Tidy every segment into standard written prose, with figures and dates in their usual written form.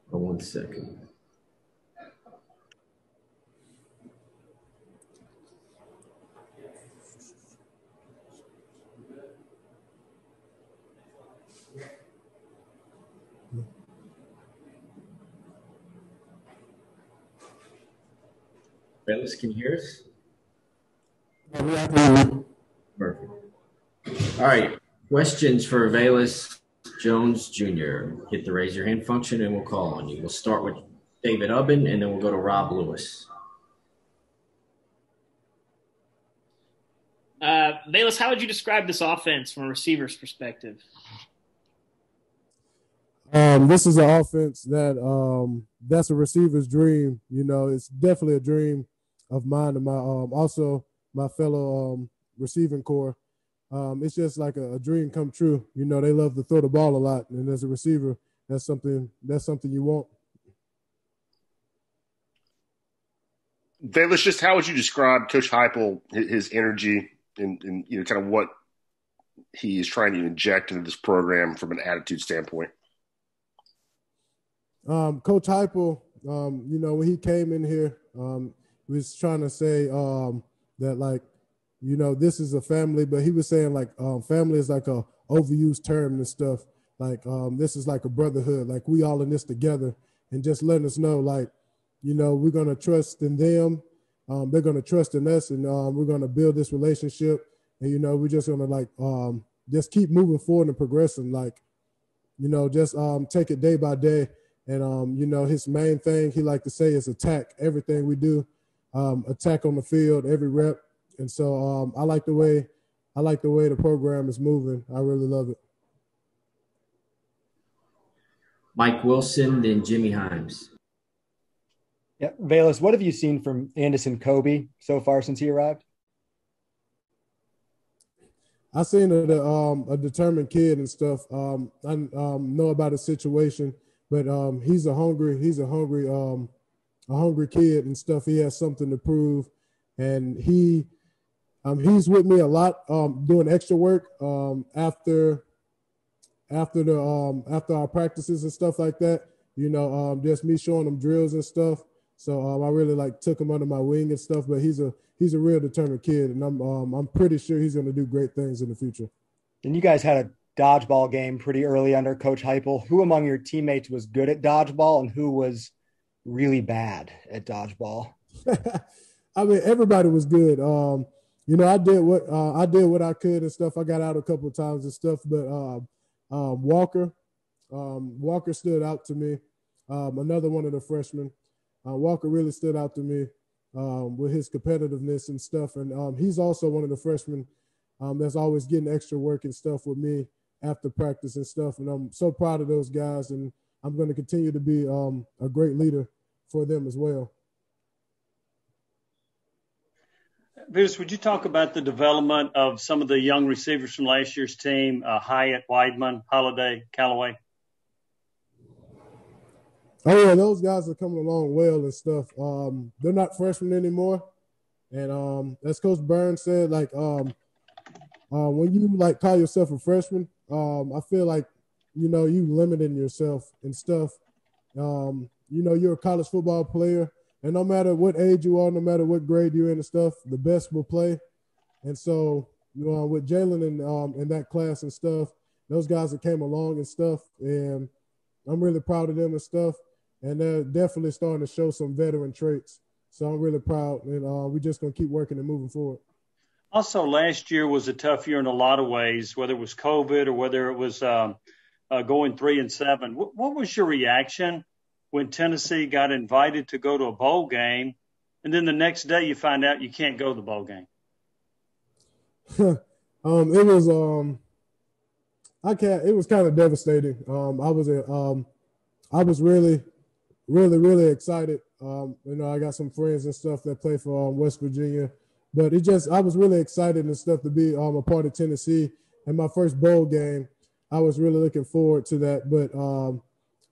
One second. Velus, can you hear us? Perfect. All right. Questions for Velus Jones Jr. Hit the raise your hand function and we'll call on you. We'll start with David Ubben and then we'll go to Rob Lewis. Velus, how would you describe this offense from a receiver's perspective? This is an offense that's a receiver's dream. You know, it's definitely a dream of mine and my also my fellow receiving core. It's just like a dream come true. You know, they love to throw the ball a lot, and as a receiver, that's something you want. Velus, just how would you describe Coach Heupel, his energy, and you know, kind of what he is trying to inject into this program from an attitude standpoint? Coach Heupel, you know, when he came in here, he was trying to say that, like, you know, this is a family, but he was saying, like, family is like a overused term and stuff. Like, this is like a brotherhood. Like, we all in this together, and just letting us know, like, you know, we're going to trust in them. They're going to trust in us, and we're going to build this relationship. And, you know, we're just going to, like, just keep moving forward and progressing. Like, you know, just take it day by day. And, you know, his main thing he like to say is attack everything we do, attack on the field, every rep. And so I like the way the program is moving. I really love it. Mike Wilson, then Jimmy Himes. Yeah, Velus, what have you seen from Anderson Kobe so far since he arrived? I seen a determined kid and stuff. I know about his situation, but he's a hungry kid and stuff. He has something to prove, and he's with me a lot doing extra work after our practices and stuff like that. You know, just me showing him drills and stuff. So I really like took him under my wing and stuff. But he's a real determined kid, and I'm pretty sure he's going to do great things in the future. And you guys had a dodgeball game pretty early under Coach Heupel. Who among your teammates was good at dodgeball, and who was really bad at dodgeball? I mean, everybody was good. You know, I did what I could and stuff. I got out a couple of times and stuff, but Walker stood out to me. Another one of the freshmen. Walker really stood out to me with his competitiveness and stuff. And he's also one of the freshmen that's always getting extra work and stuff with me after practice and stuff. And I'm so proud of those guys, and I'm going to continue to be a great leader for them as well. Velus, would you talk about the development of some of the young receivers from last year's team, Hyatt, Weidman, Holiday, Callaway? Oh, yeah, those guys are coming along well and stuff. They're not freshmen anymore. And as Coach Burns said, like, when you, like, call yourself a freshman, I feel like, you know, you limiting yourself and stuff. You know, you're a college football player. And no matter what age you are, no matter what grade you're in and stuff, the best will play. And so, you know, with Jalen and that class and stuff, those guys that came along and stuff, and I'm really proud of them and stuff. And they're definitely starting to show some veteran traits. So I'm really proud, and we're just going to keep working and moving forward. Also, last year was a tough year in a lot of ways, whether it was COVID or whether it was going 3-7. What was your reaction when Tennessee got invited to go to a bowl game, and then the next day you find out you can't go to the bowl game? It was kind of devastating. I was really excited. You know, I got some friends and stuff that play for West Virginia, but I was really excited and stuff to be a part of Tennessee. And my first bowl game, I was really looking forward to that. But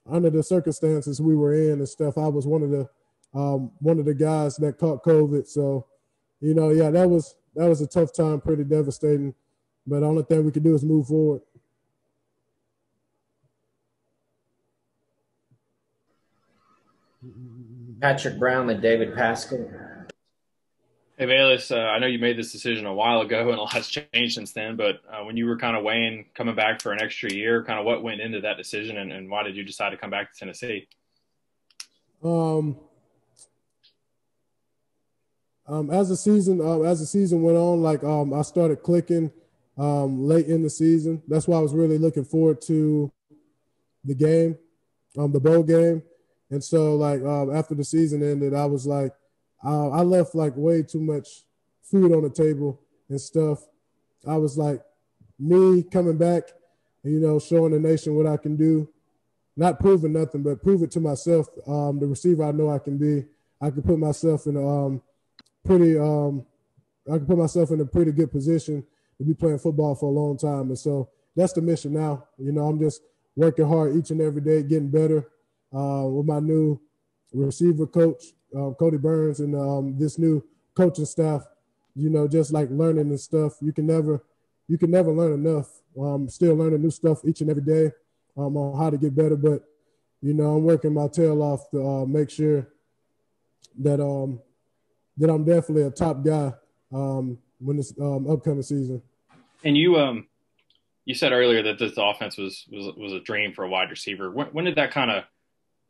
under the circumstances we were in and stuff, I was one of the guys that caught COVID. So, you know, yeah, that was a tough time, pretty devastating. But the only thing we could do is move forward. Patrick Brown and David Pascal. Hey, Velus, I know you made this decision a while ago and a lot's changed since then, but when you were kind of weighing coming back for an extra year, kind of what went into that decision and why did you decide to come back to Tennessee? As the season went on, like I started clicking late in the season. That's why I was really looking forward to the game, the bowl game. And so like after the season ended, I was like, I left like way too much food on the table and stuff. I was like, me coming back and, you know, showing the nation what I can do, not proving nothing, but prove it to myself. The receiver I know I can be. I can put myself in a pretty good position to be playing football for a long time. And so that's the mission now. You know, I'm just working hard each and every day, getting better with my new receiver coach, Cody Burns, and this new coaching staff. You know, just like learning and stuff. You can never learn enough. Still learning new stuff each and every day on how to get better. But, you know, I'm working my tail off to make sure that that I'm definitely a top guy when this upcoming season. And you said earlier that this offense was a dream for a wide receiver. When did that kind of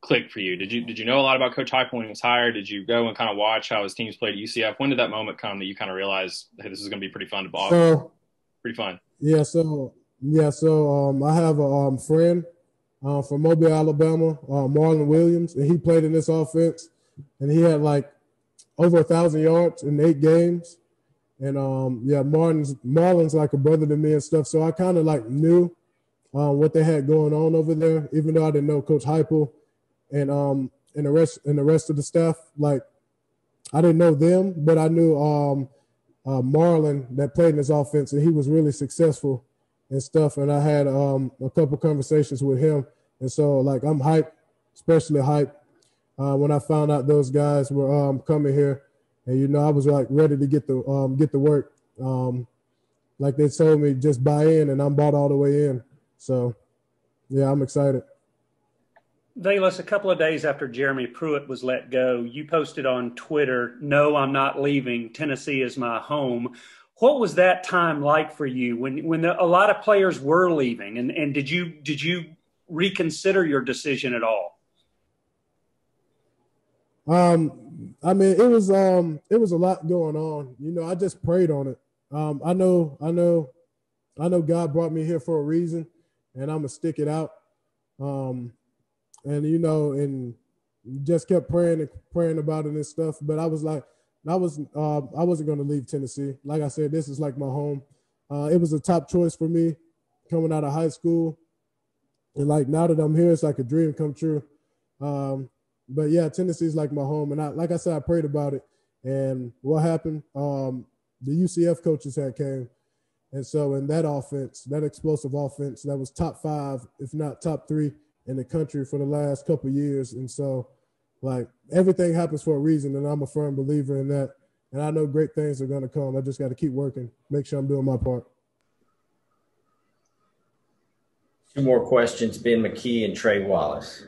click for you? Did you know a lot about Coach Heupel when he was hired? Did you go and kind of watch how his teams played at UCF? When did that moment come that you kind of realized, hey, this is going to be pretty fun to ball? So, pretty fun. Yeah. So I have a friend from Mobile, Alabama, Marlon Williams, and he played in this offense, and he had like over 1,000 yards in 8 games. And Marlon's like a brother to me and stuff. So I kind of like knew what they had going on over there, even though I didn't know Coach Heupel and the rest of the staff. Like I didn't know them, but I knew Marlon that played in this offense, and he was really successful and stuff. And I had a couple conversations with him, and so like I'm hyped, especially hyped when I found out those guys were coming here. And, you know, I was like ready to get the work. Like they told me, just buy in, and I'm bought all the way in. So, yeah, I'm excited. Velus, a couple of days after Jeremy Pruitt was let go, you posted on Twitter, "No, I'm not leaving. Tennessee is my home." What was that time like for you when a lot of players were leaving? And did you reconsider your decision at all? I mean, it was a lot going on. You know, I just prayed on it. I know God brought me here for a reason, and I'm gonna stick it out. And you know, and just kept praying about it and stuff. But I was like, I wasn't gonna leave Tennessee. Like I said, this is like my home. It was a top choice for me coming out of high school, and like now that I'm here, it's like a dream come true. But yeah, Tennessee is like my home, and like I said, I prayed about it. And what happened? The UCF coaches had came, and so in that offense, that explosive offense, that was top 5, if not top 3 in the country for the last couple of years. And so, like everything happens for a reason, and I'm a firm believer in that. And I know great things are going to come. I just got to keep working, make sure I'm doing my part. 2 more questions: Ben McKee and Trey Wallace.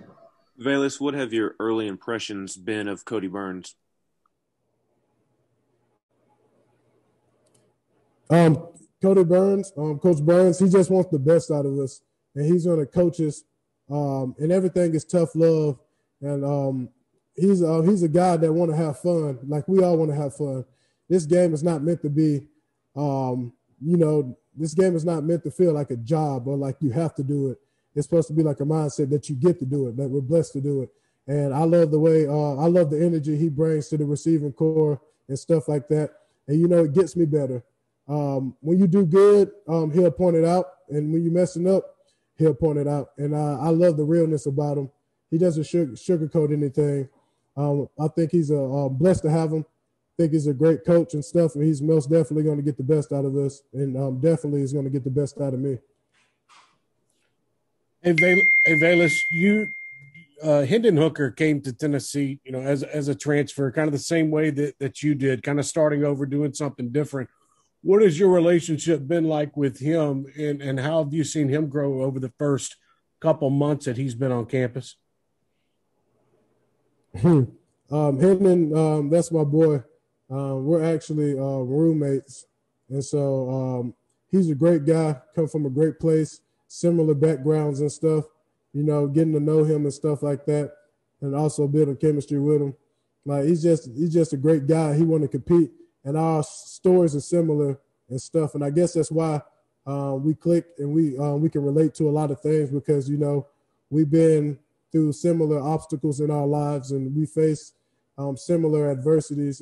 Velus, what have your early impressions been of Cody Burns? Coach Burns, he just wants the best out of us, and he's going to coach us. And everything is tough love, and he's a guy that want to have fun, like we all want to have fun. This game is not meant to be, this game is not meant to feel like a job or like you have to do it. It's supposed to be like a mindset that you get to do it, that we're blessed to do it. And I love the way, I love the energy he brings to the receiving core and stuff like that. And, you know, it gets me better. When you do good, he'll point it out. And when you're messing up, he'll point it out. And I love the realness about him. He doesn't sugarcoat anything. I think he's blessed to have him. I think he's a great coach and stuff. And he's most definitely going to get the best out of us. And definitely is going to get the best out of me. Hey, Velus, Hendon Hooker came to Tennessee, you know, as a transfer, kind of the same way that you did, kind of starting over, doing something different. What has your relationship been like with him, and how have you seen him grow over the first couple months that he's been on campus? Hendon, that's my boy. We're actually roommates, and so he's a great guy. Come from a great place, similar backgrounds and stuff. You know, getting to know him and stuff like that, and also building chemistry with him. Like he's just a great guy. He want to compete, and our stories are similar and stuff. And I guess that's why we click and we can relate to a lot of things because you know we've been through similar obstacles in our lives and we face similar adversities.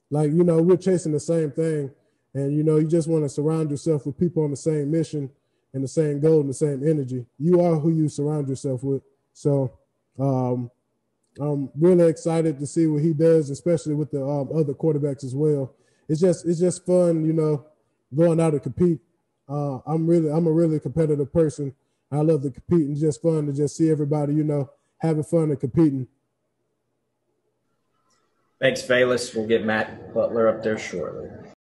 Like you know we're chasing the same thing, and you know you just want to surround yourself with people on the same mission and the same goal and the same energy. You are who you surround yourself with. So. I'm really excited to see what he does, especially with the other quarterbacks as well. It's just fun, you know, going out to compete. I'm a really competitive person. I love to compete, and it's just fun to just see everybody, you know, having fun and competing. Thanks, Velus. We'll get Matt Butler up there shortly.